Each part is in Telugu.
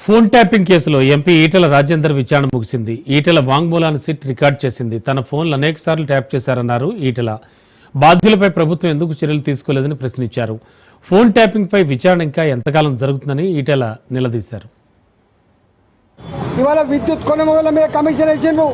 ఫోన్ ట్యాపింగ్ కేసులో ఎంపీ ఈటెల రాజేందర్ విచారణ ముగిసింది. ఈటెల వాంగ్మూలాన్ని సిట్ రికార్డ్ చేసింది. తన ఫోన్లు అనేకసార్లు ట్యాప్ చేశారన్నారు ఈటెల. బాధ్యులపై ప్రభుత్వం ఎందుకు చర్యలు తీసుకోలేదని ప్రశ్నించారు. ఫోన్ ట్యాపింగ్ పై విచారణ ఇంకా ఎంతకాలం జరుగుతుందని ఈటెల నిలదీశారు. ఇవాళ విద్యుత్ కొనుగోళ్ల మీద కమిషన్ వేసిండ్రు,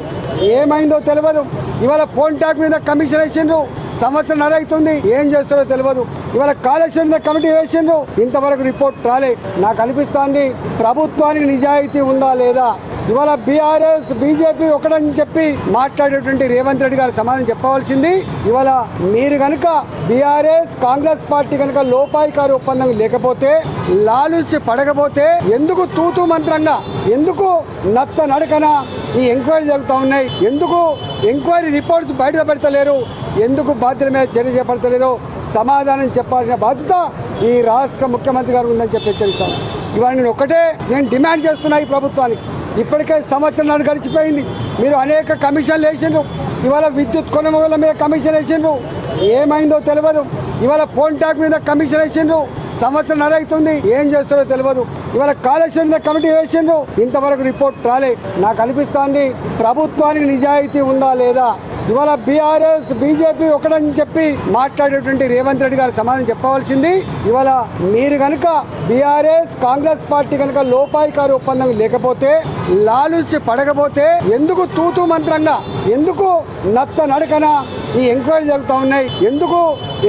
ఏమైందో తెలియదు. ఇవాళ ఫోన్ ట్యాక్ మీద కమిషన్ వేసిండ్రు, సంవత్సరం అవుతుంది, ఏం చేస్తారో తెలియదు. ఇవాళ కాళేశ్వరం మీద కమిటీ వేసిండ్రు, ఇంతవరకు రిపోర్ట్ రాలే. నాకు అనిపిస్తోంది ప్రభుత్వానికి నిజాయితీ ఉందా లేదా. ఇవాళ బీఆర్ఎస్ బీజేపీ ఒకటని చెప్పి మాట్లాడేటువంటి రేవంత్ రెడ్డి గారు సమాధానం చెప్పవలసింది. ఇవాళ మీరు కనుక బీఆర్ఎస్ కాంగ్రెస్ పార్టీ కనుక లోపాయికారి ఒప్పందం లేకపోతే, లాలుచి పడకపోతే ఎందుకు తూతూ మంత్రంగా, ఎందుకు నత్త నడకన ఈ ఎంక్వైరీ జరుగుతూ ఉన్నాయి, ఎందుకు ఎంక్వైరీ రిపోర్ట్స్ బయట పెడతలేరు, ఎందుకు బాధ్యత మీద చర్య చేపడతలేరు, సమాధానం చెప్పాల్సిన బాధ్యత ఈ రాష్ట్ర ముఖ్యమంత్రి గారు ఉందని చెప్పి హెచ్చరిస్తాను. ఇవాళ నేను డిమాండ్ చేస్తున్నా ఈ ప్రభుత్వానికి. ఇప్పటికే సంవత్సరాలు గడిచిపోయింది, మీరు అనేక కమిషన్లు వేసిండ్రు. ఇవాళ విద్యుత్ కొనుగోళ్ల మీద కమిషన్ వేసిండ్రు, ఏమైందో తెలియదు. ఇవాళ ఫోన్ ట్యాక్ మీద కమిషన్ వేసిండ్రు, సంవత్సరం అవుతుంది, ఏం చేస్తారో తెలియదు. ఇవాళ కాళేశ్వరం మీద కమిటీ వేసిండ్రు, ఇంతవరకు రిపోర్ట్ రాలే. నాకు అనిపిస్తోంది ప్రభుత్వానికి నిజాయితీ ఉందా లేదా. ఇవాళ బీఆర్ఎస్ బీజేపీ ఒకటని చెప్పి మాట్లాడేటువంటి రేవంత్ రెడ్డి గారు సమాధానం చెప్పవలసింది. ఇవాళ మీరు కనుక బీఆర్ఎస్ కాంగ్రెస్ పార్టీ కనుక లోపాయికారి ఒప్పందం లేకపోతే, లాలుచి పడకపోతే ఎందుకు తూతూ మంత్రంగా, ఎందుకు నత్త నడకన ఈ ఎంక్వైరీ జరుగుతూ ఉన్నాయి, ఎందుకు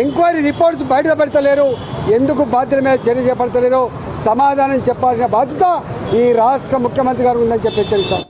ఎంక్వైరీ రిపోర్ట్స్ బయట పెడతలేరు, ఎందుకు బాధ్యత మీద చర్య చేపడతలేరు, సమాధానం చెప్పాల్సిన బాధ్యత ఈ రాష్ట్ర ముఖ్యమంత్రి గారు ఉందని చెప్పి హెచ్చరిస్తాను.